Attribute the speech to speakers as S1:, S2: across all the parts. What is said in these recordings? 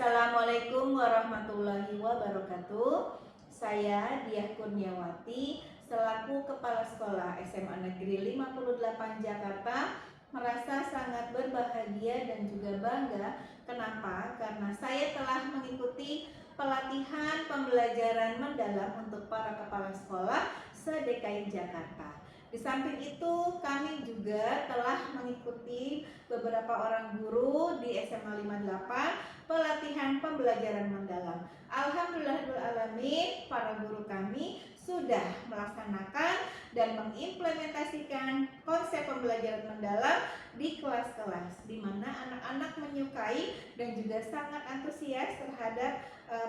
S1: Assalamualaikum warahmatullahi wabarakatuh. Saya Diah Kurniawati selaku Kepala Sekolah SMA Negeri 58 Jakarta merasa sangat berbahagia dan juga bangga. Kenapa? Karena saya telah mengikuti pelatihan pembelajaran mendalam untuk para kepala sekolah se-DKI Jakarta. Di samping itu, kami juga telah mengikuti beberapa orang guru di SMA 58 pelatihan pembelajaran mendalam. Alhamdulillahirrahmanirrahim, para guru kami sudah melaksanakan dan mengimplementasikan konsep pembelajaran mendalam di kelas-kelas, di mana anak-anak menyukai dan juga sangat antusias terhadap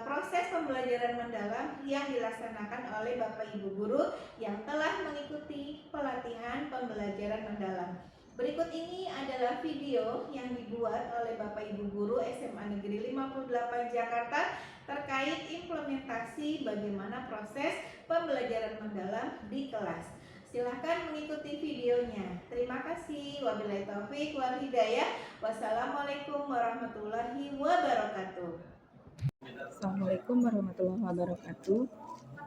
S1: proses pembelajaran mendalam yang dilaksanakan oleh Bapak Ibu guru yang telah mengikuti pelatihan pembelajaran mendalam. Berikut ini adalah video yang dibuat oleh Bapak Ibu guru SMA Negeri 58 Jakarta terkait implementasi bagaimana proses pembelajaran mendalam di kelas. Silahkan mengikuti videonya. Terima kasih. Wabillahi taufiq wal hidayah. Wassalamualaikum warahmatullahi wabarakatuh.
S2: Assalamualaikum warahmatullahi wabarakatuh.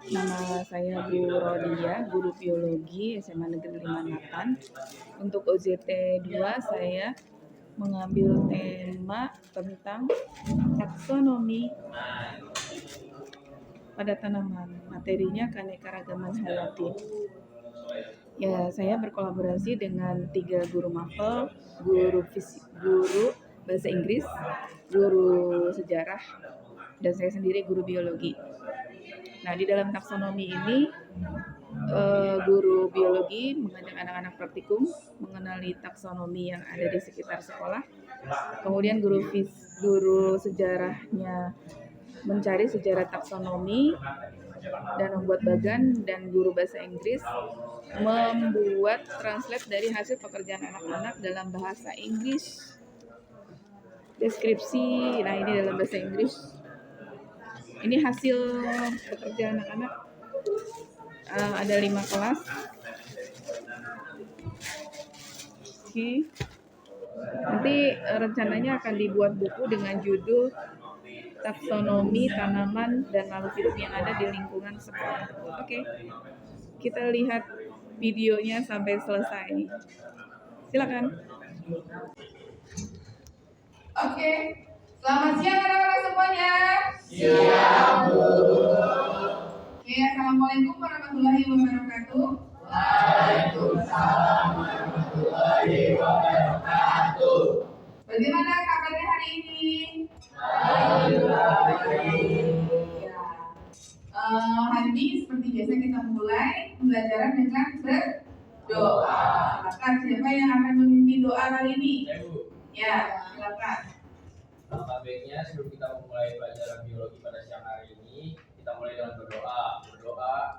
S2: Nama saya Bu Rodia, guru biologi SMA Negeri 58. Untuk OJT 2 saya mengambil tema tentang taksonomi pada tanaman. Materinya keanekaragaman hayati. Ya, saya berkolaborasi dengan 3 guru mapel, guru bahasa Inggris, guru sejarah, dan saya sendiri guru biologi. Nah, di dalam taksonomi ini guru biologi mengajak anak-anak praktikum mengenali taksonomi yang ada di sekitar sekolah. Kemudian guru sejarahnya mencari sejarah taksonomi dan membuat bagan, dan guru bahasa Inggris membuat translate dari hasil pekerjaan anak-anak dalam bahasa Inggris. Deskripsi, nah ini dalam bahasa Inggris. Ini hasil pekerjaan anak-anak. Ada 5 kelas. Oke. Nanti rencananya akan dibuat buku dengan judul Taksonomi Tanaman dan Makhluk Hidup yang ada di lingkungan sekolah. Oke. Kita lihat videonya sampai selesai. Silakan.
S3: Oke. Selamat siang anak-anak semuanya.
S4: Siang, Bu.
S3: Oke, Assalamualaikum warahmatullahi wabarakatuh.
S4: Waalaikumsalam warahmatullahi wabarakatuh.
S3: Bagaimana kabarnya hari ini?
S4: Alhamdulillah.
S3: Ya. Hari ini seperti biasa kita mulai pembelajaran dengan berdoa. Silakan, siapa yang akan memimpin doa kali ini? Ya, silakan.
S5: Langkah baiknya sebelum kita memulai pelajaran biologi pada siang hari ini, kita mulai dengan berdoa. Berdoa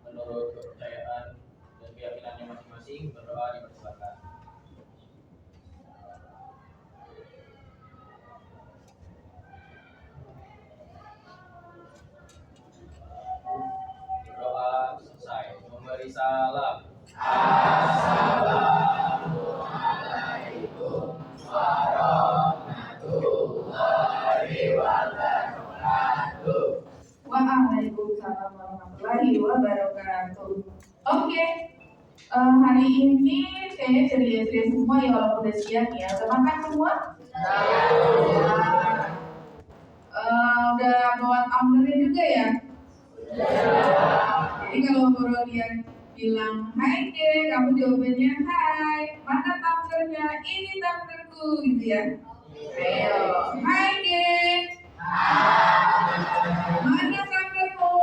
S5: menurut kepercayaan dan keyakinannya masing-masing. Berdoa dipersilakan. Berdoa selesai. Memberi salam.
S4: Assalamualaikum warahmatullahi wabarakatuh.
S3: Waalaikumsalam warahmatullahi wabarakatuh. Oke. Hari ini kayaknya ceria-ceria semua ya, walaupun udah siang ya. Udah makan semua? Udah bawa tumblernya juga ya? Jadi kalau guru lihat bilang hai ke, kamu jawabannya hai. Mana tumblernya? Ini tumblerku gitu ya. Ayo, hai ke. Mana tumblermu?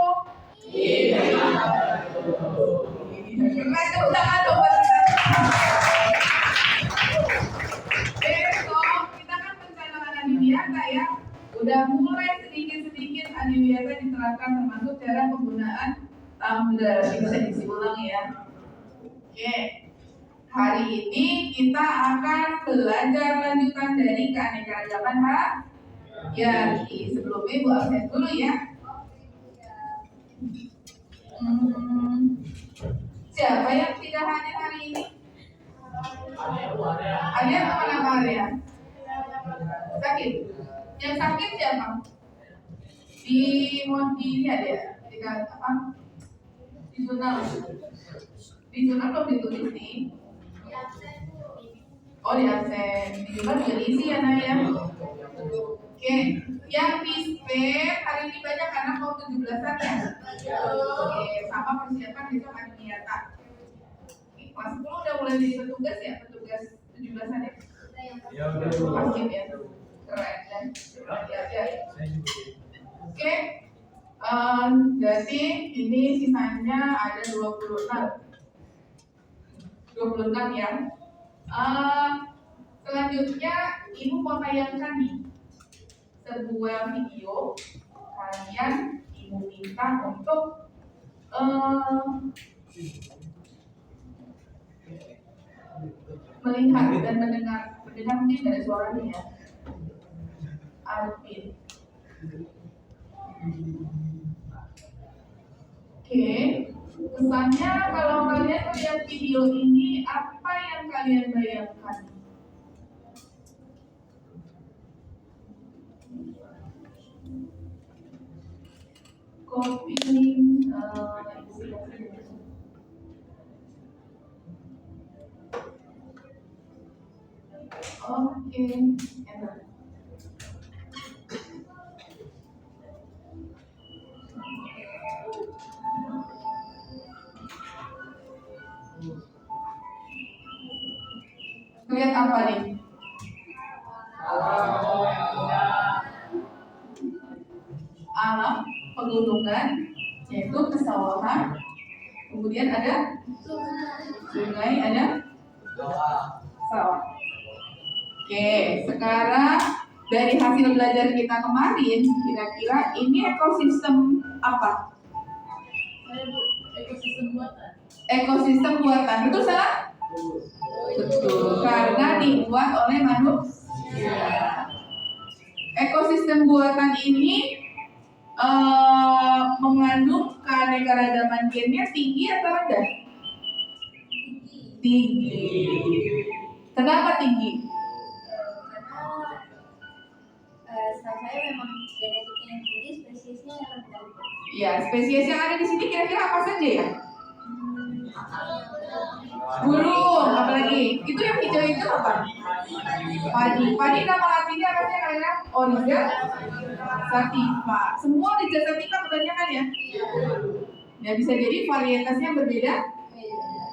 S3: Besok kita kan pencalonan adiwiyata ya. Udah mulai sedikit-sedikit adiwiyata diterapkan, termasuk cara penggunaan tumbler. Ini bisa diisi ulang ya. Oke. Hari ini kita akan belajar lanjutan dari keanekaragaman hayati. Sebelumnya Bu absen dulu ya. Siapa yang tidak hadir hari ini? Ada yang kemana-mana ya? Sakit? Yang sakit siapa? Di lihat ya, apa? Di jurnal belum ditulis nih. Oh di absen, di jurnal juga diisi ya Nay ya. Oke, yang bispe hari ini banyak karena mau 17-an ya. Oke, sama persiapan besok hari nyata. Kelas 10 udah mulai jadi petugas ya, petugas 17-an ya.
S5: Ya udah.
S3: Pasti ya, keren dan ya. Oke, jadi ini sisanya ada 26 ya. Selanjutnya ibu mau tayangkan nih sebuah video. Kalian ibu minta untuk melihat dan mendengar mungkin dari suaranya ya. Alvin. Oke, kesannya kalau kalian melihat video ini, apa yang kalian bayangkan? Kopi oke, enak. Lihat apa nih? Alam pegunungan, yaitu pesawahan. Kemudian ada sungai, ada sawah. Oke, sekarang dari hasil belajar kita kemarin, kira-kira ini ekosistem apa? Ekosistem buatan. Betul salah? Betul, karena dibuat oleh manusia. Ekosistem buatan ini mengandung keanekaragaman gennya tinggi atau rendah? Tinggi. Kenapa tinggi?
S6: Karena saya memang genetiknya yang tinggi, spesiesnya yang rendah.
S3: Ya, spesies yang ada di sini kira-kira apa saja ya? Burung, apalagi? Itu yang hijau itu apa? Padi. Padi nama latinnya apa sih kalian? Origa sativa. Semua Origa sativa kebanyakan ya? Ya bisa jadi varietasnya berbeda.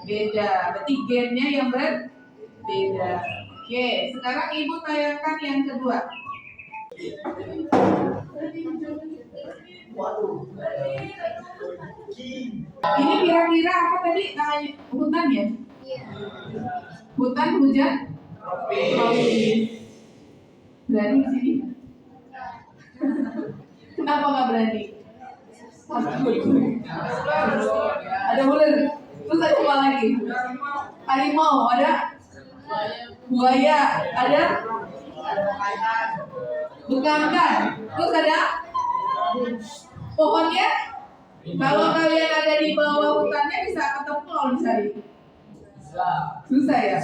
S3: Beda. Berarti gennya yang berbeda. Oke, sekarang ibu tayangkan yang kedua. Ini kira-kira apa tadi namanya? Hutan ya? Hutan hujan tropis. Berani di sini? Kenapa nggak berani? Ada ular. Terus ada apa lagi? Harimau, ada buaya, ada bekantan. Terus ada pohonnya. Kalau kalian ada di bawah hutannya bisa ketemu kalau dicari. Susah ya?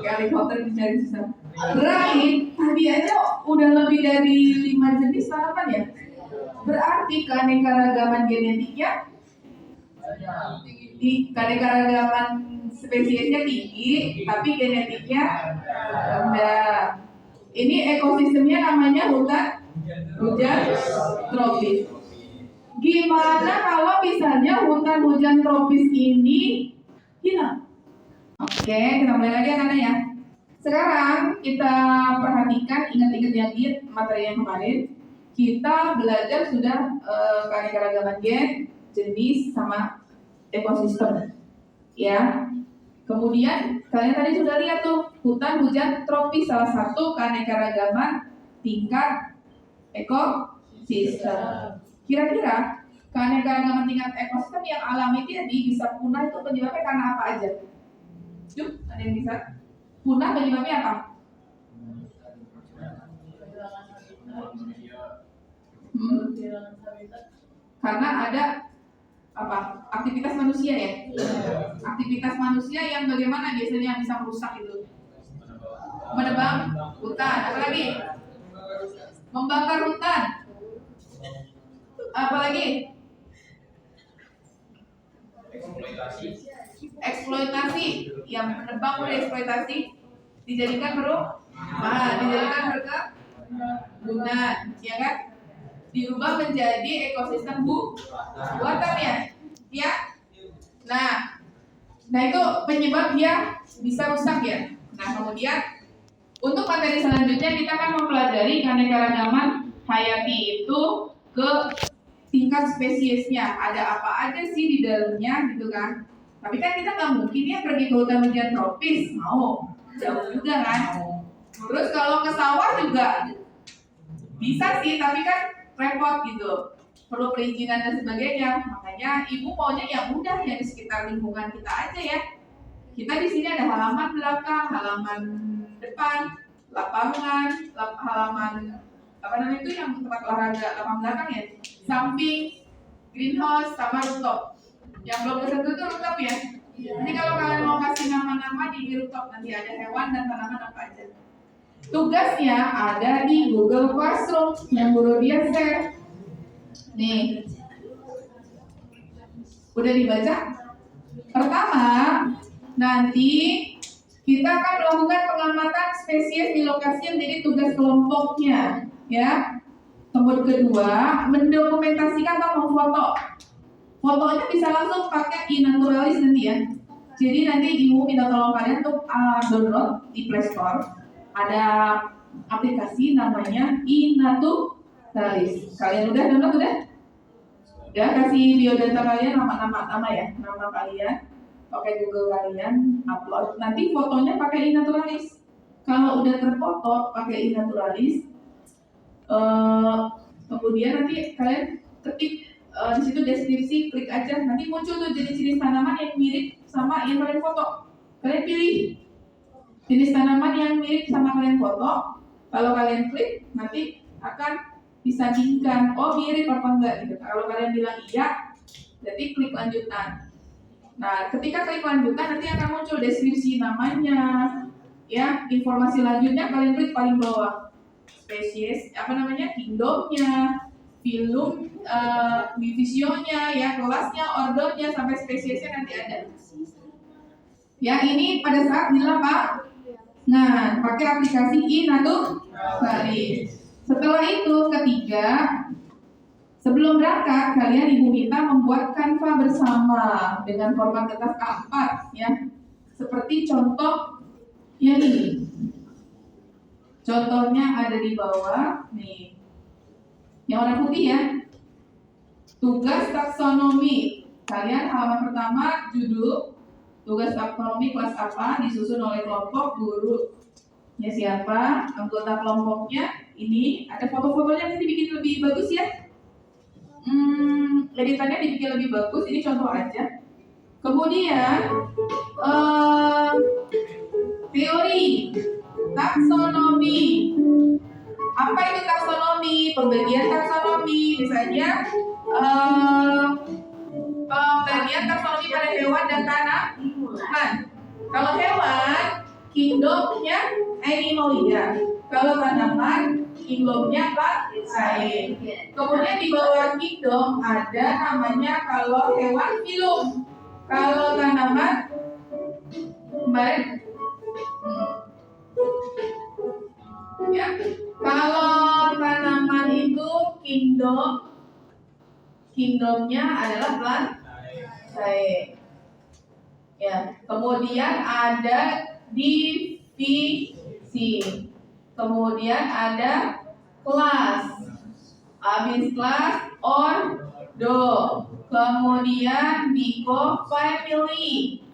S3: Helikopter dicari susah. Berarti tadi aja udah lebih dari 5 jenis tanaman ya. Berarti keanekaragaman genetiknya keanekaragaman spesiesnya tinggi, tapi genetiknya rendah. Ini ekosistemnya namanya hujan tropis. Gimana kalau misalnya hutan hujan tropis ini hilang? Oke, kita mulai lagi anak-anak ya. Sekarang kita perhatikan, ingat-ingat lagi materi yang kemarin. Kita belajar sudah keanekaragaman gen, jenis, sama ekosistem. Ya. Kemudian kalian tadi sudah lihat tuh hutan hujan tropis, salah satu keanekaragaman tingkat ekosistem. Kira-kira keanekaragaman tingkat ekosistem yang alami tadi bisa punah itu penyebabnya karena apa aja? Yuk, ada yang bisa? Punah penyebabnya apa? Karena ada apa? Aktivitas manusia ya? Aktivitas manusia yang bagaimana biasanya bisa merusak itu? Menebang hutan, apa lagi? membakar hutan. Apalagi? Eksploitasi, yang menebang udah eksploitasi dijadikan dijadikan berkegunaan, ya kan? Dirubah menjadi ekosistem buatan ya. Nah itu penyebab dia bisa rusak ya. Nah kemudian untuk materi selanjutnya kita akan mempelajari keanekaragaman hayati itu ke tingkat spesiesnya, ada apa aja sih di dalamnya gitu kan. Tapi kan kita nggak mungkin ya pergi ke hutan hujan tropis, mau jauh juga kan. Terus kalau ke sawah juga bisa sih, tapi kan repot gitu, perlu perizinan dan sebagainya. Makanya ibu maunya yang mudah yang di sekitar lingkungan kita aja ya. Kita di sini ada halaman belakang, halaman depan, lapangan, halaman apa namanya itu yang tempat olahraga, lapangan belakang ya, samping, greenhouse, sama rooftop. Yang belum kesentuh itu rooftop ya. Nanti kalau kalian mau kasih nama-nama di rooftop, nanti ada hewan dan tanaman apa aja. Tugasnya ada di Google Classroom yang guru dia share. Nih, udah dibaca? Pertama, nanti kita akan melakukan pengamatan spesies di lokasi yang jadi tugas kelompoknya, ya. Kemudian kedua, mendokumentasikan atau memfoto. Fotonya bisa langsung pakai iNaturalis nanti ya. Jadi nanti ibu minta tolong kalian untuk download di Play Store. Ada aplikasi namanya iNaturalis. Kalian udah download udah? Udah kasih biodata kalian, nama ya, nama kalian. Pakai Google kalian, upload. Nanti fotonya pakai iNaturalis. Kalau udah terfoto pakai iNaturalis, kemudian nanti kalian ketik di situ deskripsi, klik aja. Nanti muncul tuh jenis-jenis tanaman yang mirip sama yang kalian foto. Kalian pilih jenis tanaman yang mirip sama kalian foto. Kalau kalian klik, nanti akan disandingkan. Oh mirip apa enggak gitu. Kalau kalian bilang iya, jadi klik lanjutan. Nah, ketika klik lanjutan nanti akan muncul deskripsi namanya, ya, informasi lanjutnya kalian klik paling bawah. Spesies, apa namanya, kingdomnya, filum, divisionya, ya, kelasnya, ordernya, sampai spesiesnya nanti ada. Ya, ini pada saat bila Pak. Nah, pakai aplikasi iNaturalis. Setelah itu, ketiga, sebelum berangkat, kalian ibu minta membuat Canva bersama dengan format kertas A4 ya. Seperti contoh yang ini. Contohnya ada di bawah nih. Yang warna putih ya. Tugas taksonomi. Kalian halaman pertama judul tugas taksonomi kelas apa, disusun oleh kelompok, gurunya siapa, anggota kelompoknya. Ini ada foto-fotonya, nanti dibikin lebih bagus ya. Editannya dibikin lebih bagus. Ini contoh aja. Kemudian teori taksonomi. Apa itu taksonomi? Pembagian taksonomi, misalnya pembagian taksonomi pada hewan dan tanaman. Kalau hewan, kingdomnya animalia. Kalau tanaman, kingdomnya bonsai. Kemudian di bawah kingdom ada namanya kalau hewan filum. Kalau tanaman kemarin ya, kalau tanaman itu kingdomnya adalah bonsai. Ya, kemudian ada divisi. Kemudian ada kelas. Habis kelas ordo. Kemudian Biko family.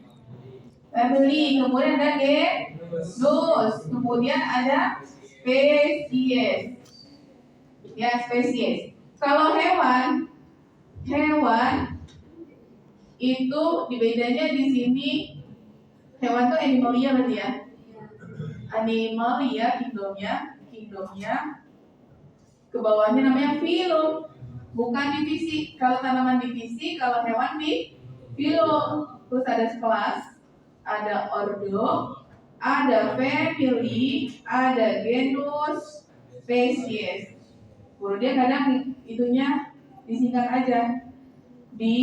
S3: Kemudian ada genus. Kemudian ada spesies. Ya, spesies. Kalau hewan itu bedanya di sini. Hewan itu animalia berarti ya. Animalia kingdomnya ke bawahnya namanya filum, bukan divisi. Kalau tanaman divisi, kalau hewan di filum. Terus ada kelas, ada ordo, ada family, ada genus, spesies. Kemudian kadang itunya disingkat aja. Di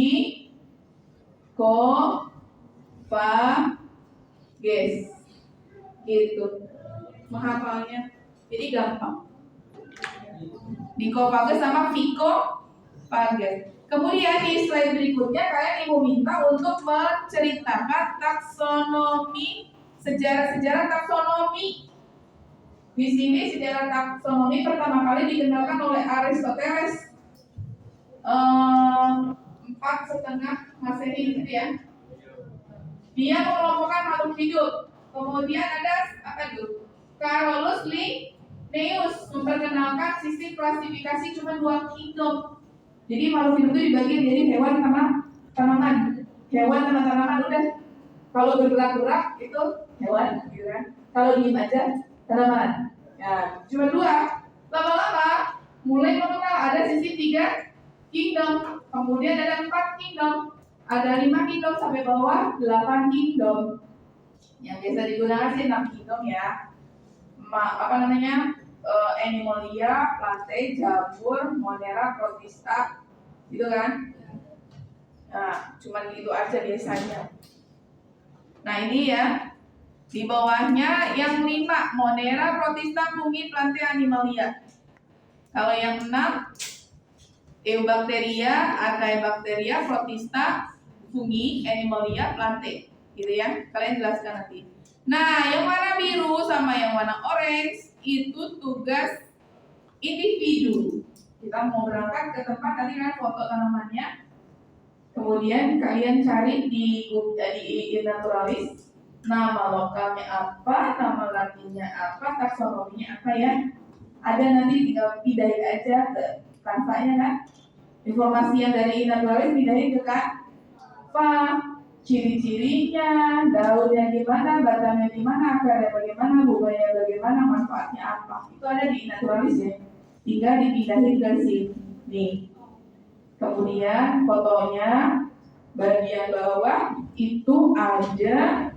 S3: Kopages gitu menghafalnya, jadi gampang. Di Kopages sama Viko Pages. Kemudian di slide berikutnya kalian ibu minta untuk menceritakan taksonomi, sejarah-sejarah taksonomi. Di sini sejarah taksonomi pertama kali dikenalkan oleh Aristoteles 4,5 Masehi gitu ya. Dia mengelompokkan makhluk hidup. Kemudian ada apa itu? Carolus Linnaeus memperkenalkan sistem klasifikasi cuma 2 kingdom. Jadi makhluk hidup itu dibagi jadi hewan sama tanaman. Hewan sama tanaman udah. Kalau bergerak-gerak itu hewan, gitu kan? Kalau diem aja tanaman. Ya, cuma 2. Lama-lama mulai mengenal ada sistem 3 kingdom. Kemudian ada 4 kingdom. Ada 5 kingdom sampai bawah 8 kingdom. Yang biasa digunakan sih 6 kingdom ya. Animalia, Plantae, Jamur, Monera, Protista, gitu kan? Nah, cuman gitu aja biasanya. Nah ini ya, di bawahnya yang 5, Monera, Protista, Fungi, Plantae, Animalia. Kalau yang 6, Eubacteria, Archaebacteria, Protista, Fungi, Animalia, Plantae, gitu ya. Kalian jelaskan nanti. Nah, yang warna biru sama yang warna orange itu tugas individu. Kita mau berangkat ke tempat tadi kan foto tanamannya. Kemudian kalian cari di Naturalis nama lokalnya apa, nama latinnya apa, taksonominya apa ya. Ada nanti tinggal pindahin aja ke Canva-nya kan. Informasi yang dari Naturalis pindahin ke Canva. Ciri-cirinya, daunnya gimana, batangnya gimana, akarnya bagaimana, bunganya bagaimana, manfaatnya apa. Itu ada di Naturalis ya. Tinggal dipindahin ke sini. Kemudian fotonya bagian bawah itu ada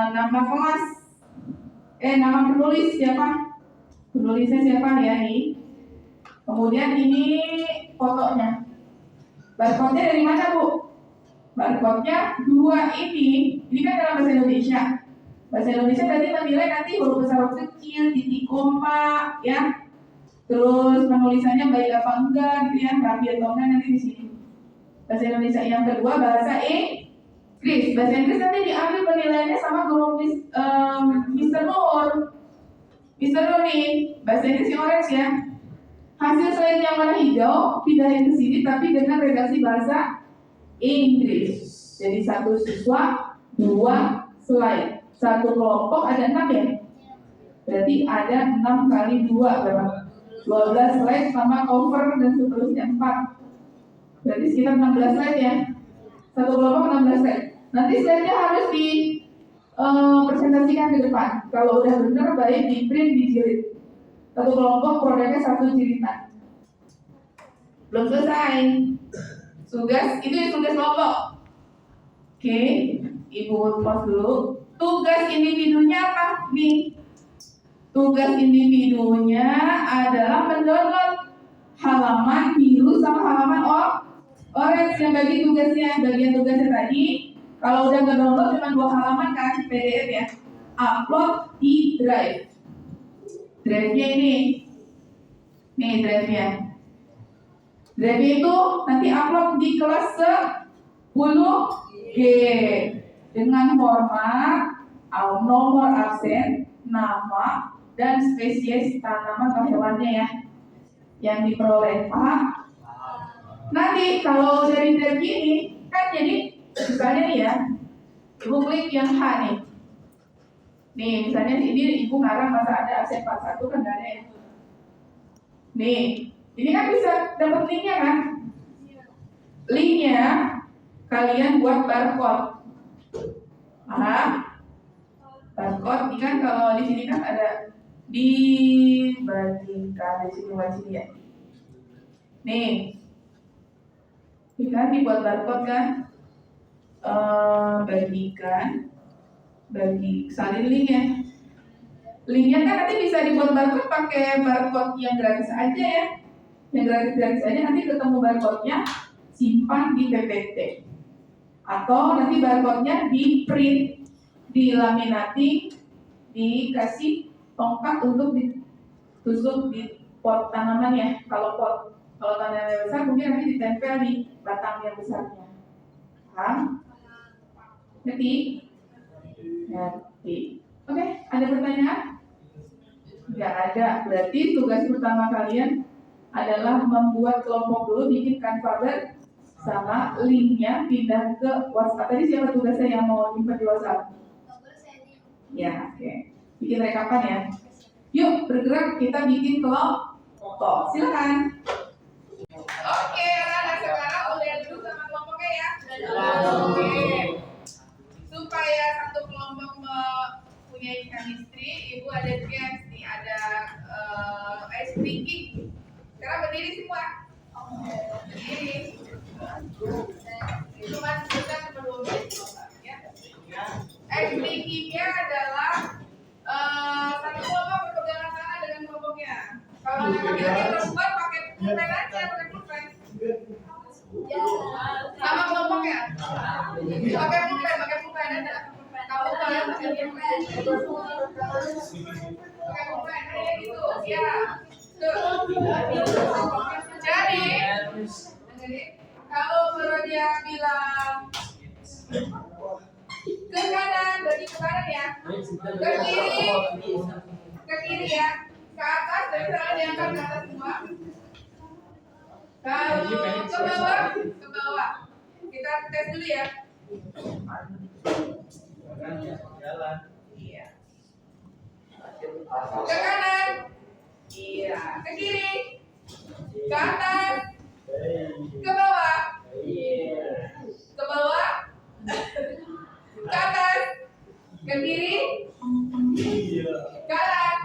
S3: nama kelas, nama penulis siapa? Penulisnya siapa ya nih? Kemudian ini fotonya. Barcode-nya dari mana Bu? Barcode-nya 2 ini kan dalam bahasa Indonesia. Bahasa Indonesia berarti menilai nanti huruf besar huruf kecil, titik koma, ya. Terus penulisannya baik apa enggak gitu ya, rapi atau enggak nanti di sini. Bahasa Indonesia yang kedua bahasa Inggris. Bahasa Inggris nanti diambil penilaiannya sama guru Mr. Nur. Mr. Nur nih, bahasa Inggris yang orange ya. Hasil slide yang warna hijau pindahin ke sini tapi dengan redaksi bahasa Inggris. Jadi 1 siswa 2 slide. 1 kelompok ada 6 ya. Berarti ada 6 kali 2 berapa? 12 slide sama cover dan seterusnya 4. Berarti sekitar 16 slide ya. 1 kelompok 16 slide. Nanti slide-nya harus di presentasikan ke depan. Kalau udah benar baik di print dijilid. 1 kelompok produknya 1 jilidan. Belum selesai. Tugas itu ya tugas kelompok. Oke, Ibu pause dulu. Tugas individunya apa nih? Tugas individunya adalah mendownload halaman biru sama halaman orange yang bagi tugasnya. Bagian tugasnya tadi, kalau udah nge-download cuma 2 halaman kan PDF ya. Upload di Drive. Drive-nya ini. Nih drive-nya. Drive itu nanti upload di kelas 10G dengan format nomor absen, nama, dan spesies tanaman atau hewannya ya yang diperoleh. Paham? Nanti kalau dari drive ini kan jadi misalnya nih ya, Ibu klik yang H nih. Nih misalnya ini Ibu ngarang masa ada absen 41 kan gak ada ya. Nih, ini kan bisa dapat linknya kan? Linknya kalian buat barcode. Barcode ini kan kalau di sini kan ada dibagikan di sini ya. Nih, ini kan dibuat barcode kan? Salin link ya. Linknya kan nanti bisa dibuat barcode pakai barcode yang gratis aja ya. Yang gratis aja nanti ketemu barcode-nya, simpan di PPT. Atau nanti barcode-nya di print, dilaminating, dikasih tongkat untuk ditusuk di pot tanaman ya. Kalau tanaman besar mungkin nanti ditempel di batang yang besarnya. Paham? Ngerti? Ngerti. Oke, ada pertanyaan? Nggak ada. Berarti tugas pertama kalian adalah membuat kelompok dulu, bikin Canva sama linknya pindah ke WhatsApp. Tadi siapa tugasnya yang mau nyimpan di WhatsApp? Ya, oke. Bikin rekapan ya. Yuk bergerak, kita bikin kelompok. Silakan. Oke, anak sekarang udah duduk sama kelompoknya ya. Oke. Supaya satu kelompok mempunyai chemistry, ibu ada games nih, ada ice breaking. Sekarang berdiri semua. Berdiri. Cuma kita sebelum ya. Ice breakingnya adalah satu kelompok berpegangan tangan dengan kelompoknya. Kalau laki-laki perempuan pakai pulpen aja, pakai pulpen. Sama kelompoknya. Pakai pulpen ada. Kalau kalian pakai pulpen. Pakai pulpen kayak gitu. Ya. Tuh. Jadi kalau Merodia bilang ke kanan, berarti ke kanan ya. Ke kiri ya. Ke atas, dari sana diangkat ke atas semua. Kalau ke bawah. Kita tes dulu ya. Iya. Ke kanan. Iya. Ke kiri. Ke atas. Ke bawah. Ke bawah. Ke atas. Ke kiri. Kanan.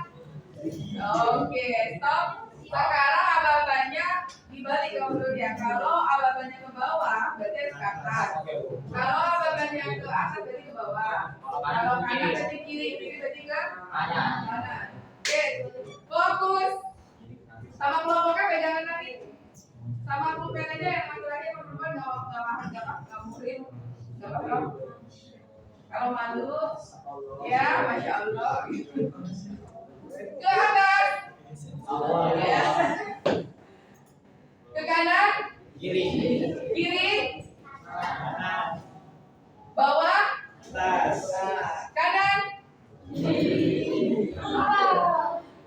S3: Oke, stop. Sekarang aba-abanya dibalik kalau dia. Kalau aba-abanya ke bawah, berarti harus ke atas. Kalau aba-abanya ke atas, berarti ke bawah. Kalau kanan berarti kiri berarti ke kanan. Oke, fokus. Sama kelompoknya pegangan lagi. Sama pulpen aja yang laki-laki sama perempuan nggak murid, nggak paham. Kalau malu, ya masya Allah. Ke atas. Ya. Ke kanan. Kiri. Bawah. Kanan.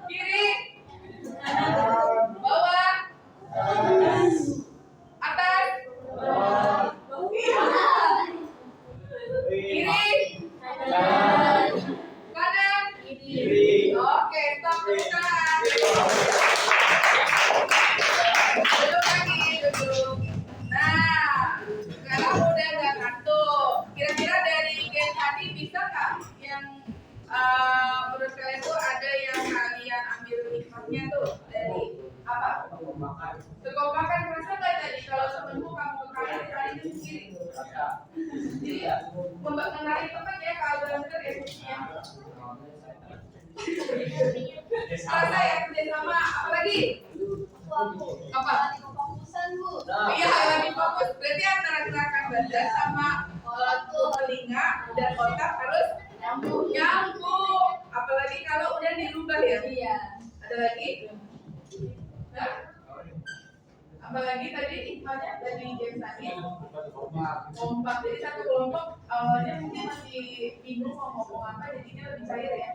S3: Kiri. Bawah. Atas. Kiri. Kanan. Oke, stop dulu sekarang. Duduk lagi, duduk. Nah, sekarang udah nggak ngantuk. Kira-kira dari game tadi bisa nggak yang menurut kalian tuh ada yang kalian ambil hikmahnya tuh dari apa? Kekompakan merasa nggak tadi kalau temenmu kamu ke kanan kali itu kiri. Jadi mengenali teman ya kalau benar ya fungsinya. Rasa ya kerjasama, apalagi? Apa? Iya, lagi fokus. Berarti antara gerakan badan sama telinga dan otak harus nyambung. Apalagi kalau udah dirubah ya. Iya. Ada lagi? Nah? Apalagi tadi hikmahnya dari game tadi kompak. Jadi satu kelompok awalnya mungkin masih bingung mau ngomong apa, jadinya lebih cair ya.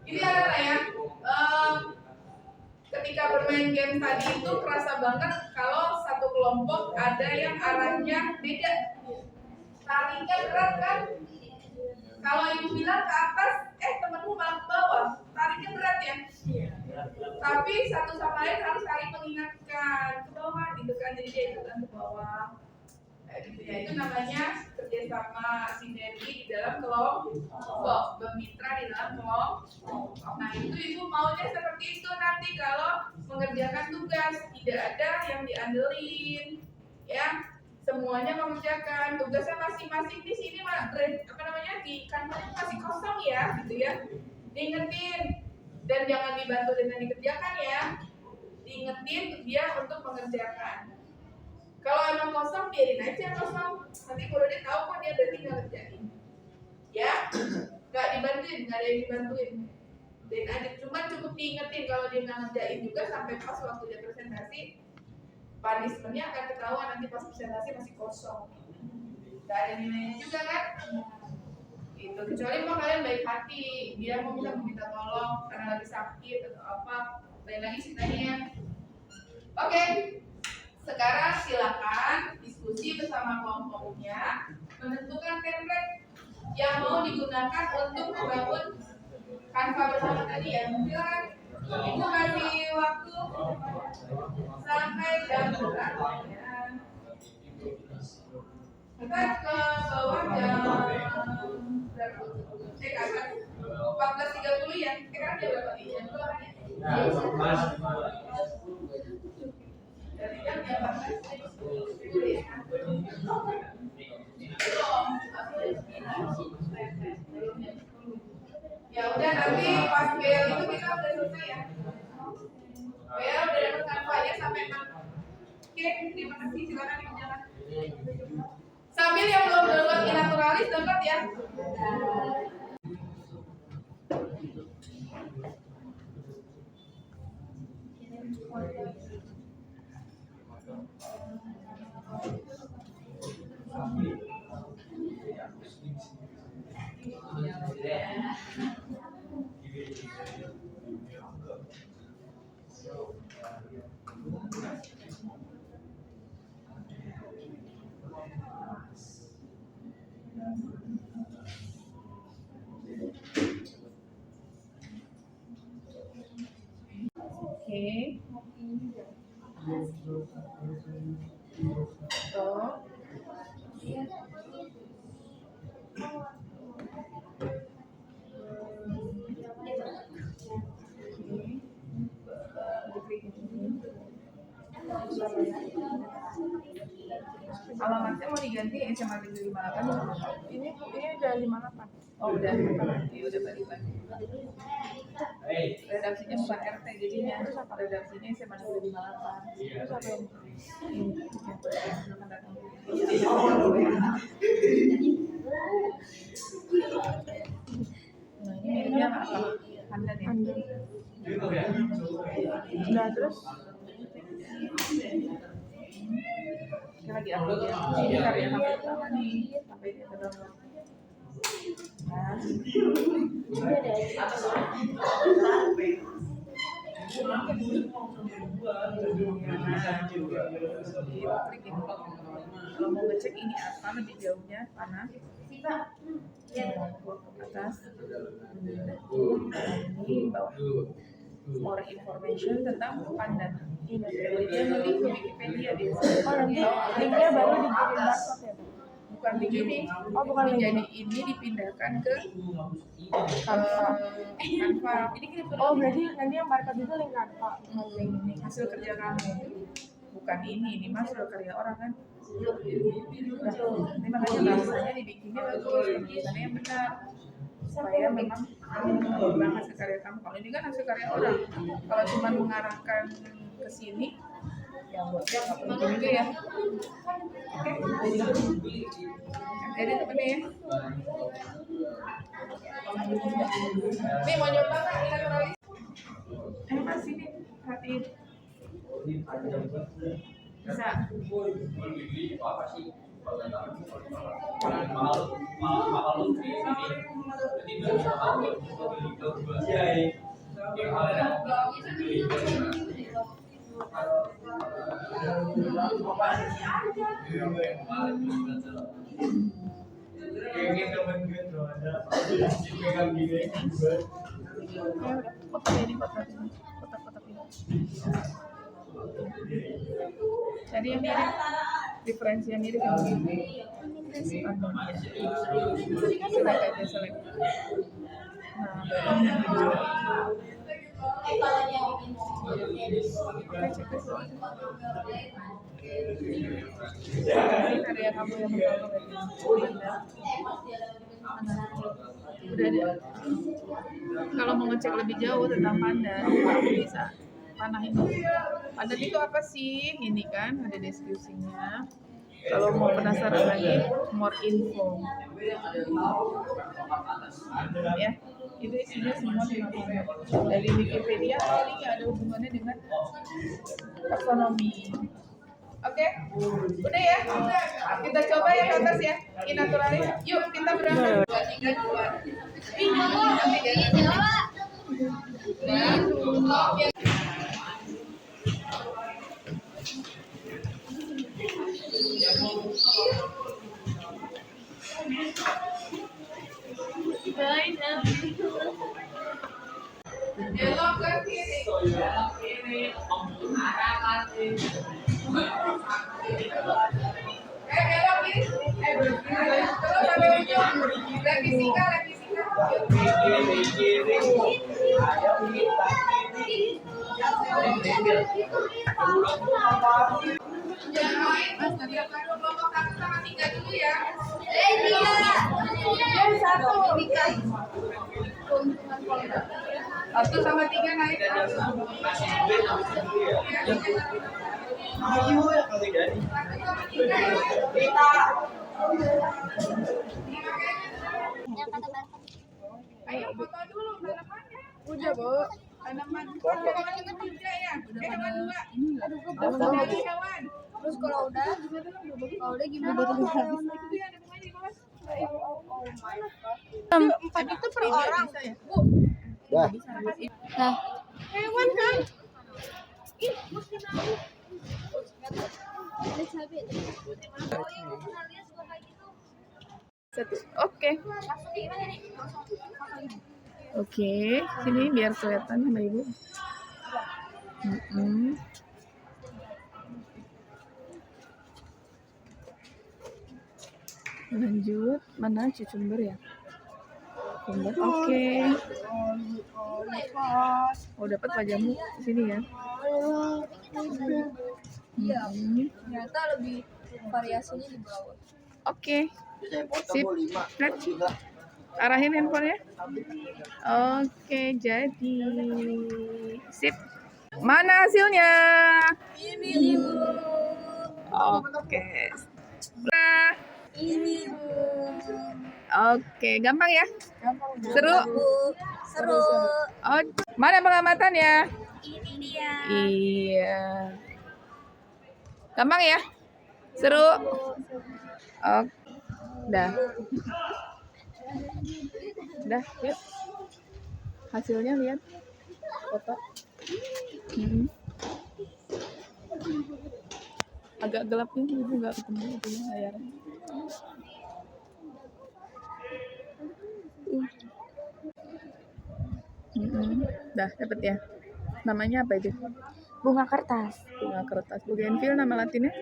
S3: Ini anak ya. Ketika bermain game tadi itu kerasa banget kalau satu kelompok ada yang arahnya beda. Tariknya berat kan? Kalau ibu bilang ke atas, temenmu malah ke bawah, tariknya berat ya. Tapi satu sama lain harus saling mengingatkan ke bawah, gitu kan? Jadi dia ikutan ke bawah. Gitu ya. Itu namanya kerjasama sinergi di dalam kelompok, bermitra di dalam kelompok. Nah itu ibu maunya seperti itu nanti kalau mengerjakan tugas, tidak ada yang diandelin, ya. Semuanya mengerjakan tugasnya masing-masing di sini di kantornya masih kosong ya, gitu ya. Diingetin dan jangan dibantu dengan dikerjakan ya. Diingetin dia untuk mengerjakan. Kalau emang kosong biarin aja kosong. Nanti kalau dia tahu kok dia berarti nggak ngerjain. Ya, nggak dibantuin, nggak ada yang dibantuin. Dan ada cuma cukup diingetin kalau dia nggak ngerjain juga sampai pas waktu dia presentasi, punishmentnya akan ketahuan nanti pas presentasi masih kosong. Nggak ada nilainya juga kan? Itu kecuali mau kalian baik hati, dia mau minta tolong karena lagi sakit atau apa, lain lagi ceritanya. Oke, sekarang silakan diskusi bersama kelompoknya menentukan template yang mau digunakan untuk membangun Canva bersama tadi ya. Silakan. Ibu kasih waktu sampai jam berapa ya? Kita ke bawah jam berapa? Cek akan 14.30 ya. Sekarang jam berapa nih? Jam berapa nih? Dari jam 14. Ya udah nanti pas bel itu kita udah selesai ya. Bel udah dapat Canva-nya sampai 6. Oke, terima kasih, silakan dikerjakan. Sambil yang belum download Inaturalis download ya. Oke. Stop. Alamatnya mau diganti SMA Negeri 58. Ini udah 58. Oh udah. Ya udah balik-balik. Redaksinya bukan RT jadinya. Terus apa redaksinya SMA Negeri 58. Terus apa yang nah ini miripnya apa? Pandan ya? Udah terus ini lagi upload ya. Ini karya kamu pertama nih. Sampai dia terdownload. Nah. Kalau mau ngecek ini apa lebih jauhnya mana? Atas. Ini bawah. More information tentang pandan. Dia nulis ke Wikipedia dia.
S7: Oh nanti linknya baru dikirim barcode ya?
S3: Bukan link ini.
S7: Oh bukan link
S3: Jadi ini dipindahkan ke
S7: Canva.
S3: Canva.
S7: Oh berarti nanti yang barcode itu link Canva.
S3: Link ini hasil kerja kamu. Bukan ini mah hasil karya orang kan. Ini makanya bahasanya dibikinnya bagus, tulisannya yang benar. Supaya memang hasil karya kamu. Kalau ini kan hasil karya orang. Kalau cuma mengarahkan ke sini, ya buat dia nggak penting juga ya. Oke, jadi temennya ya. Nih mau nyoba nggak Inaturalis? Masih nih, perhatiin. Bisa. Kotak ini. Cari yang mirip, referensi yang mirip yang begini. Select aja, select. Ini karya kamu yang pertama berarti.
S2: Udah ada. Kalau mau ngecek lebih jauh tentang pandan, bisa panah ini. Pandan itu apa sih? Ini kan ada deskripsinya. Kalau mau penasaran lagi, more info. Ya, itu isinya semua tentang pandan. Dari Wikipedia ini nggak ada hubungannya dengan taksonomi. Oke, udah ya. Kita coba ya ke atas ya. Inaturalis. Yuk kita berangkat. 2, 3, 2.
S3: Belok ke kiri. Belok kiri. Belok kiri. Terus sampai ujung. Lagi singkat. Yang lain mas dari kelompok 1 sama 3 dulu ya. 1 sama 3 naik. Ayo foto dulu tanamannya. Udah, Bu. Tanaman juga ya. Hewan 2. Dari hewan.
S6: Terus kalau udah gimana?
S3: Itu ya ada bunganya di bawah.
S6: Empat itu per orang.
S3: Bu.
S6: Nah,
S3: Hewan kan? Ih, mesti tahu.
S6: ada cabai.
S2: Satu. Oke. Oke, sini biar kelihatan sama Ibu. Lanjut, mana cucumber ya? Cucumber, oke. Oh, dapat wajahmu di sini ya.
S6: Iya. Ternyata lebih variasinya di bawah.
S2: Oke. Sip. Red. Arahin handphonenya. Oke, jadi sip. Mana hasilnya?
S6: Ini Bu.
S2: Oke. Nah,
S6: Ini Bu.
S2: oke, gampang ya? Seru?
S6: Seru.
S2: Oh, mana pengamatannya?
S6: Ini dia.
S2: Iya. Gampang ya? Seru? Oke. Dah. Dah, yuk. Hasilnya lihat. Foto. Agak gelap nih, Ibu nggak ketemu itunya layarnya. Dah, dapat ya. Namanya apa itu?
S7: Bunga kertas.
S2: Bunga kertas. Bougainville nama latinnya?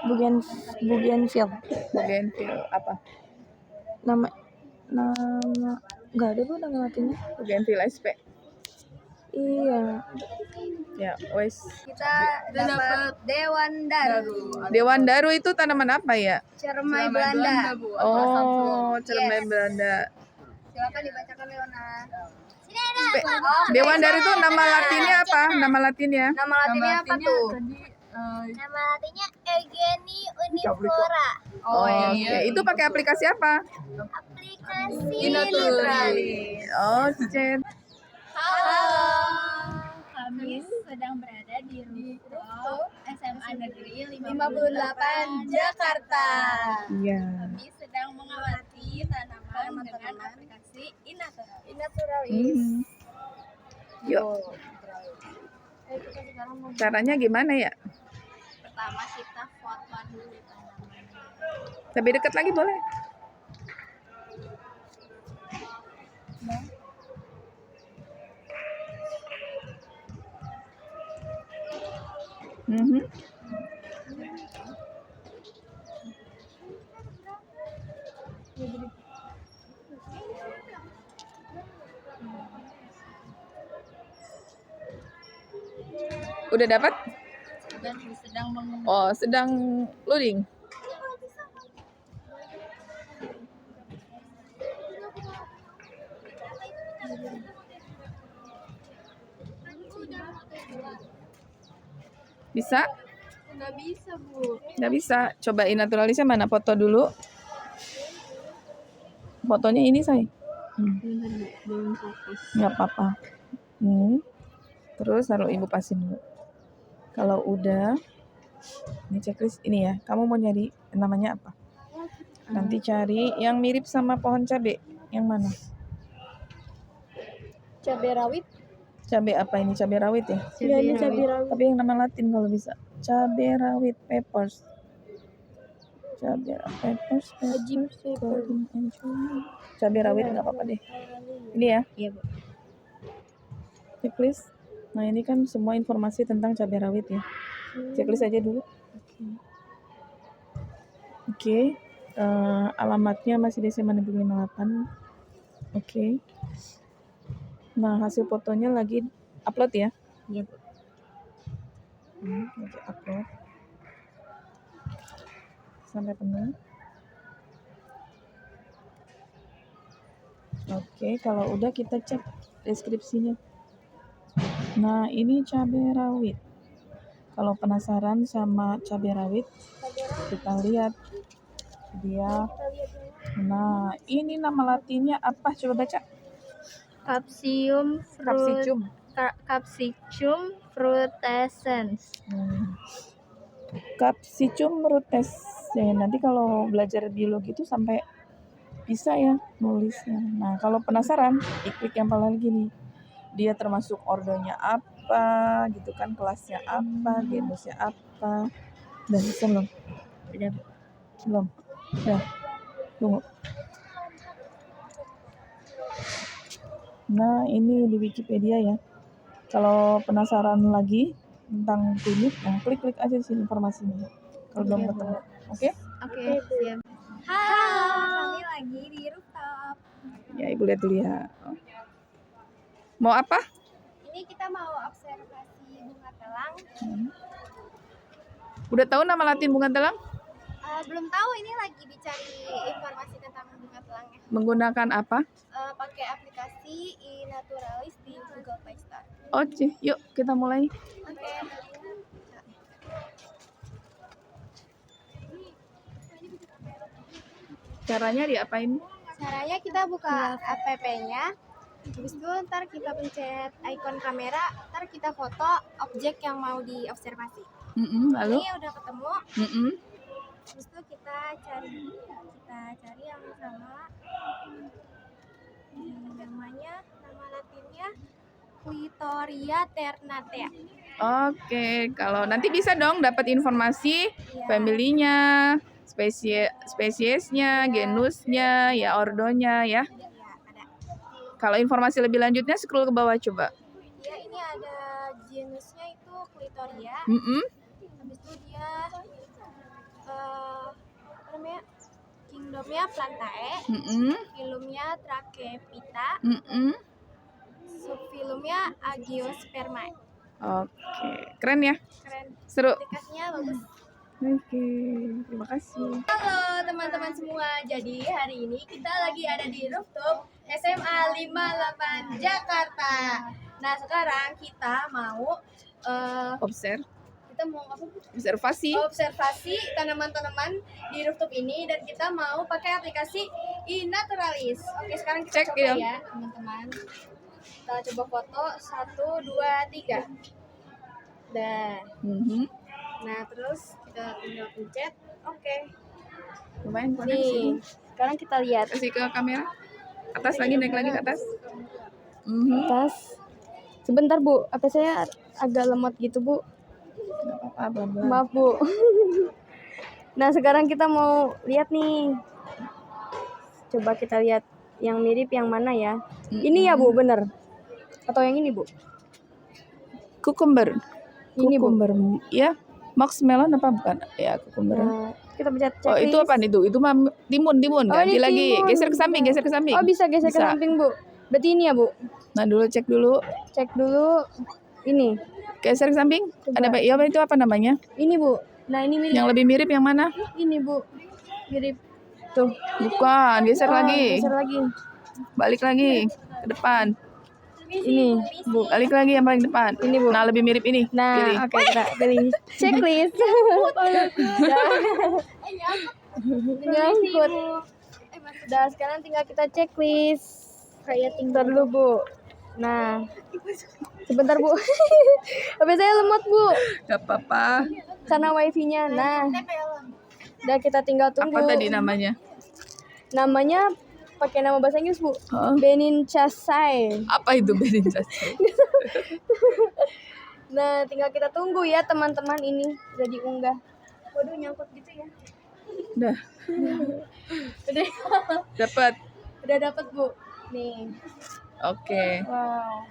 S7: Bougainville.
S2: Bougainville apa?
S7: Nama nggak ada Bu nama latinnya.
S2: Bougainville SP.
S7: Iya.
S2: Ya, wes.
S6: Kita dapat Dewandaru.
S2: Dewandaru itu tanaman apa ya?
S6: Cermai Belanda.
S2: Oh, cermai Belanda.
S6: Silakan dibacakan Leona.
S2: Dewandaru itu nama latinnya apa? Nama latinnya?
S6: Nama latinnya apa tuh?
S8: Nama latinnya Eugenie uniflora.
S2: Oke, itu pakai aplikasi apa?
S8: Aplikasi
S6: Naturalis.
S2: Oh, chat.
S8: Halo, kami sedang berada di rooftop SMA Negeri 58 Jakarta.
S2: Iya.
S8: Kami sedang mengamati tanaman dengan aplikasi
S6: Naturalis.
S2: Yuk. Caranya gimana ya?
S8: Pertama kita foto dulu tanamannya.
S2: Lebih dekat lagi boleh? Udah dapat?
S8: Dan sedang
S2: Oh, sedang loading. Bisa?
S8: Nggak bisa, Bu.
S2: Nggak bisa. Cobain naturalisnya mana? Foto dulu. Fotonya ini, say.
S8: Belum fokus.
S2: Nggak apa-apa. Terus taruh ibu pasin dulu. Kalau udah, ini checklist ini ya. Kamu mau nyari namanya apa? Nanti cari yang mirip sama pohon cabe. Yang mana?
S8: Cabai rawit.
S2: Cabe apa ini? Cabe rawit ya?
S7: Iya, ini cabai rawit.
S2: Tapi yang nama Latin kalau bisa. Cabe rawit peppers. Cabe peppers. Cabe rawit nggak apa-apa deh. Ini ya?
S8: Iya, Bu.
S2: Checklist. Nah ini kan semua informasi tentang cabai rawit ya. Checklist aja dulu. Oke. Alamatnya masih di SMA Negeri 58. Oke. Nah hasil fotonya lagi upload ya.
S8: Iya, Bu.
S2: Lagi upload. Sampai penuh. Oke, kalau udah kita cek deskripsinya. Nah, ini cabai rawit. Kalau penasaran sama cabai rawit, kita lihat dia. Nah, ini nama latinnya apa? Coba baca.
S8: Capsicum frutescens.
S2: Capsicum frutescens. Nanti kalau belajar biologi itu sampai bisa ya nulisnya. Nah, kalau penasaran, klik yang paling gini. Dia termasuk ordonya apa, gitu kan, kelasnya apa, genusnya apa. Dan bisa belum? Belum. Ya. Tunggu. Nah, ini di Wikipedia ya. Kalau penasaran lagi tentang klinik, nah klik aja di sini informasinya. Kalau belum ketemu. Oke?
S8: Oke, siap. Halo, kami lagi di rooftop.
S2: Ya, Ibu lihat dulu ya. Mau apa?
S8: Ini kita mau observasi bunga telang.
S2: Udah tahu nama Latin bunga telang?
S8: Belum tahu, ini lagi dicari informasi tentang bunga telangnya.
S2: Menggunakan apa?
S8: Pakai aplikasi iNaturalis di Google Play Store.
S2: Oke, yuk kita mulai.
S8: Oke.
S2: Caranya diapain?
S8: Caranya kita buka app-nya. Habis itu ntar kita pencet ikon kamera, ntar kita foto objek yang mau diobservasi.
S2: Lalu?
S8: Ini udah ketemu. Habis itu kita cari yang sama. Namanya, nama latinnya Clitoria ternatea.
S2: Oke, kalau nanti bisa dong dapat informasi familinya, spesiesnya, genusnya, ya ordonya ya.
S8: Ada.
S2: Kalau informasi lebih lanjutnya scroll ke bawah coba.
S8: Ya, ini ada genusnya itu Clitoria. Habis itu dia apa namanya? Kingdomnya Plantae. Filumnya Trachepita. Subfilumnya Agiospermae.
S2: Oke, keren ya?
S8: Keren.
S2: Seru.
S8: Aplikasinya bagus.
S2: Oke, terima kasih.
S8: Halo teman-teman semua. Jadi hari ini kita lagi ada di rooftop SMA 58 Jakarta. Nah, sekarang kita mau
S2: Observasi.
S8: observasi tanaman-tanaman di rooftop ini, dan kita mau pakai aplikasi iNaturalis. Oke, sekarang kita
S2: Cek
S8: coba
S2: ya.
S8: ya, teman-teman. Kita coba foto 1, 2, 3. Dah. Nah, terus kita tinggal pencet. Oke.
S2: Lumayan koneksi.
S8: Nih, sekarang kita lihat.
S2: Kasih ke kamera. Atas lagi, naik lagi ke atas.
S7: Atas. Sebentar, Bu. Apa saya agak lemot gitu, Bu?
S2: Pelan-pelan.
S7: Maaf, Bu. Nah, sekarang kita mau lihat nih. Coba kita lihat yang mirip yang mana ya. Ini ya, Bu, bener? Atau yang ini, Bu?
S2: Cucumber.
S7: Ini, Bu.
S2: Cucumber. Ya, marshmallow apa bukan? Ya, cucumber.
S7: Nah, kita pencet
S2: Oh,
S7: checklist.
S2: itu apa itu? Itu mah timun.
S7: Oh,
S2: Ganti
S7: ini
S2: lagi.
S7: timun.
S2: Geser ke samping.
S7: Oh, bisa geser ke
S2: Bisa.
S7: samping, Bu. Berarti ini ya, Bu?
S2: Nah, dulu cek dulu.
S7: Cek dulu. Ini.
S2: Geser ke samping.
S7: Coba.
S2: Ada ya, itu apa namanya?
S7: Ini, Bu. Nah, ini mirip.
S2: Yang lebih mirip yang mana?
S7: Ini, Bu. Mirip. Tuh.
S2: Bukan, geser lagi.
S7: Geser lagi.
S2: Balik lagi ke depan.
S7: Ini, Bu.
S2: Balik lagi yang paling depan.
S7: Ini, Bu.
S2: Nah, lebih mirip ini.
S7: Nah,
S2: Pilih.
S7: oke, kita pilih checklist. Tinggal ikut. Udah, sekarang tinggal kita checklist. Kayak tinggal dulu, Bu. Nah, sebentar, Bu. HP saya lemot, Bu.
S2: Gak apa-apa.
S7: Sana wifi-nya. Nah, udah kita tinggal tunggu.
S2: Apa tadi namanya?
S7: Namanya pakai nama bahasa Inggris, Bu.
S2: Hah?
S7: Benin Chasai.
S2: Apa itu Beninjas?
S7: Nah, tinggal kita tunggu ya teman-teman, ini udah diunggah. Waduh, nyangkut gitu ya.
S2: Udah.
S7: Udah,
S2: Dapat.
S7: udah dapat, Bu. Nih.
S2: Oke.
S7: Wow.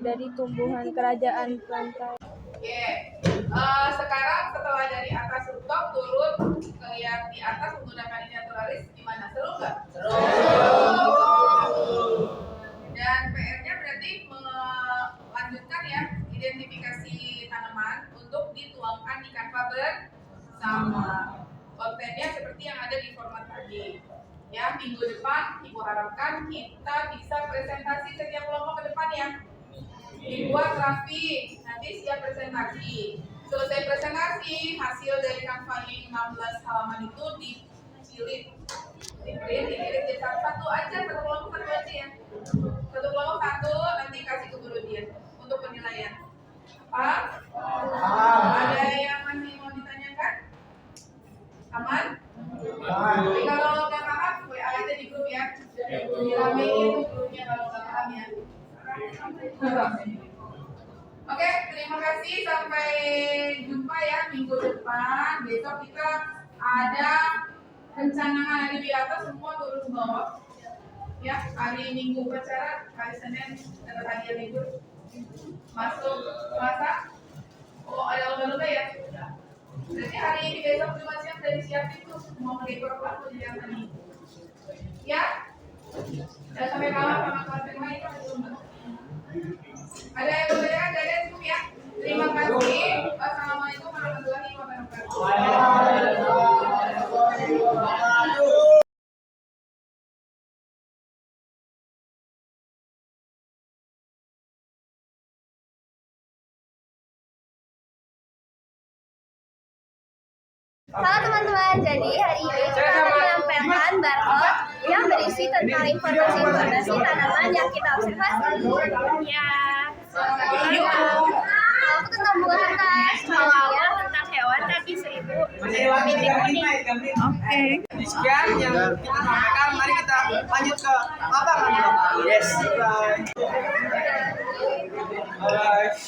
S7: Dari tumbuhan kerajaan pantai.
S3: Oke, sekarang setelah dari atas rooftop turun ke yang di atas menggunakan ini naturalis, gimana? Seru nggak? Seru. Dan PR-nya berarti melanjutkan ya identifikasi tanaman untuk dituangkan di Canva bersama. Kontennya seperti yang ada di format tadi. Ya, minggu depan Ibu harapkan kita bisa presentasi setiap kelompok ke depan ya. Dibuat rapi, nanti siap presentasi. Selesai presentasi, hasil dari kampanye 16 halaman itu dicilid, diprint, jadi satu aja, satu kelompok satu aja ya. Satu kelompok satu, nanti kasih ke guru dia untuk penilaian. Apa? Ada yang masih mau ditanyakan? Aman? Tapi kalau nggak paham, WA aja di grup ya. Diramein grupnya kalau nggak paham ya. Oke, terima kasih. Sampai jumpa ya minggu depan. Besok kita ada rencanaan hari di atas, semua turun ke bawah. Ya, hari Minggu upacara, hari Senin dapat hadiah libur. Masuk Selasa. Oh, ada lomba-lomba ya? Berarti hari ini besok cuma siap dari siapin tuh mau ngedekor apa jadi yang tadi. Ya? Dan sampai kalah sama kelas yang lain itu lomba. Ada yang bertanya dari itu ya. Terima kasih. Assalamualaikum warahmatullahi wabarakatuh.
S6: Halo teman-teman, jadi hari ini kita akan menyampaikan barcode yang berisi tentang informasi tanaman yang kita observasi. Ya, kalau tentang bunga kertas, kalau tentang hewan tadi 1000 bintik kuning.
S2: Oke.
S9: Sekian yang kita sampaikan, mari kita lanjut ke lapangan. Yes. Bye.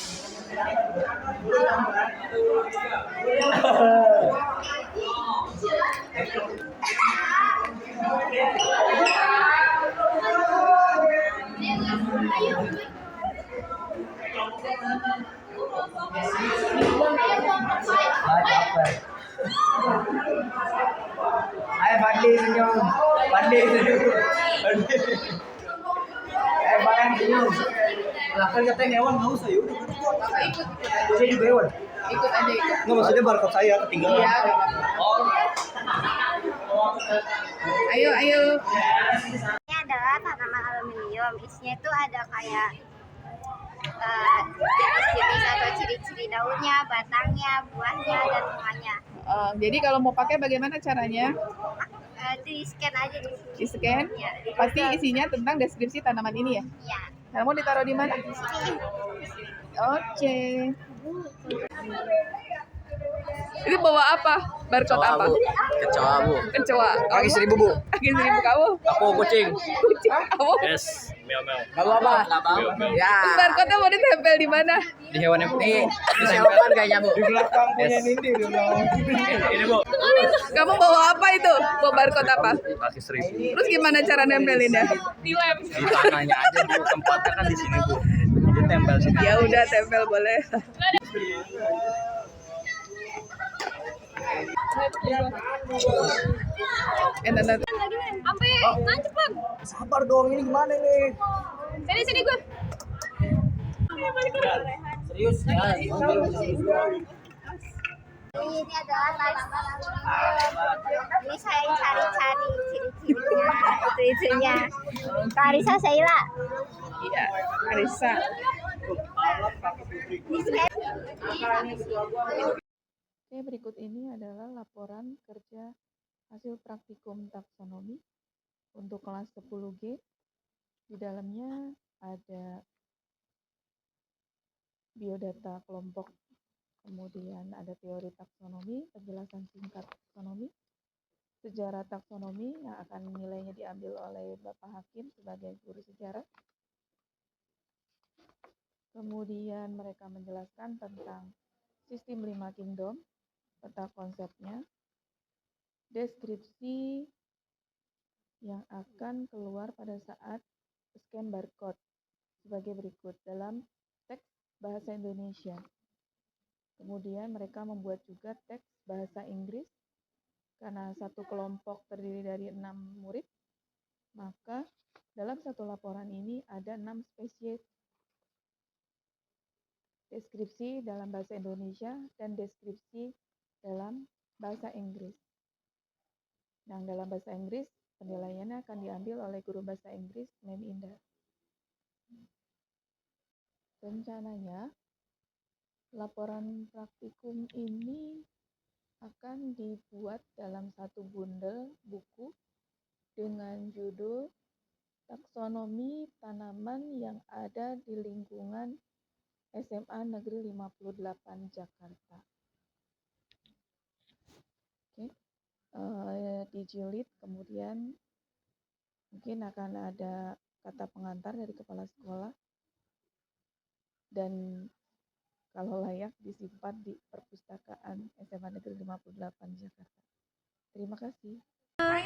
S9: Ayo Fadli senyum. Fadli senyum. Ayo Bayan senyum. Lah kan katanya hewan nggak usah yuk. Saya juga hewan.
S3: Ikut aja ikut.
S9: Nggak maksudnya barcode saya ketinggalan.
S3: Iya.
S9: Oh.
S2: Ayo.
S6: Ini adalah tanaman aluminium. Isinya itu ada kayak jenis atau ciri-ciri daunnya, batangnya, buahnya, dan bunganya.
S2: Jadi kalau mau pakai bagaimana caranya?
S6: Di scan aja di sini.
S2: Di scan?
S6: Ya,
S2: Pasti isinya tentang deskripsi tanaman ini ya?
S6: ya.
S2: Nah, mau ditaruh di mana? Oke. Ini bawa apa? Barcode apa?
S9: Kecoa bu.
S2: Kecoa.
S9: Kaki 1000 bu.
S2: Kaki 1000 kamu?
S9: Aku kucing.
S2: Kucing kamu?
S9: Yes. Meow. Kamu apa? Ya.
S2: Terus barcode-nya mau ditempel di mana?
S9: Di hewan yang ini disempelkan kayaknya bu. Di belakang punya Nindi di belakang. Ini bu.
S2: Kamu bawa apa itu? Bawa barcode apa?
S9: Kaki 1000.
S2: Terus gimana cara nempelinnya?
S9: Di tanahnya aja bu. Tempatnya kan di sini bu. Ditempel sini.
S2: Ya udah tempel boleh. Enak.
S8: Sampai nancep bang.
S9: Sabar dong, ini gimana nih?
S8: Sini gue.
S9: Serius ya?
S6: Ini adalah tanaman aluminium. Ini saya cari-cari ciri-cirinya, itu-itunya. Karisa Sheila.
S2: Iya, Arisa. Oke, berikut ini adalah laporan kerja hasil praktikum taksonomi untuk kelas 10G. Di dalamnya ada biodata kelompok, kemudian ada teori taksonomi, penjelasan singkat taksonomi, sejarah taksonomi yang akan nilainya diambil oleh Bapak Hakim sebagai guru sejarah. Kemudian mereka menjelaskan tentang sistem 5 kingdom, peta konsepnya, deskripsi yang akan keluar pada saat scan barcode sebagai berikut dalam teks bahasa Indonesia. Kemudian mereka membuat juga teks bahasa Inggris. Karena satu kelompok terdiri dari 6 murid, maka dalam satu laporan ini ada 6 spesies deskripsi dalam bahasa Indonesia dan deskripsi dalam bahasa Inggris. Nah, dalam bahasa Inggris, penilaiannya akan diambil oleh guru bahasa Inggris, Mem Indah. Rencananya, laporan praktikum ini akan dibuat dalam satu bundel buku dengan judul Taksonomi Tanaman yang ada di lingkungan SMA Negeri 58 Jakarta. Oke, dijilid, kemudian mungkin akan ada kata pengantar dari kepala sekolah dan kalau layak disimpan di perpustakaan SMA Negeri 58 Jakarta. Terima kasih.
S4: Hai.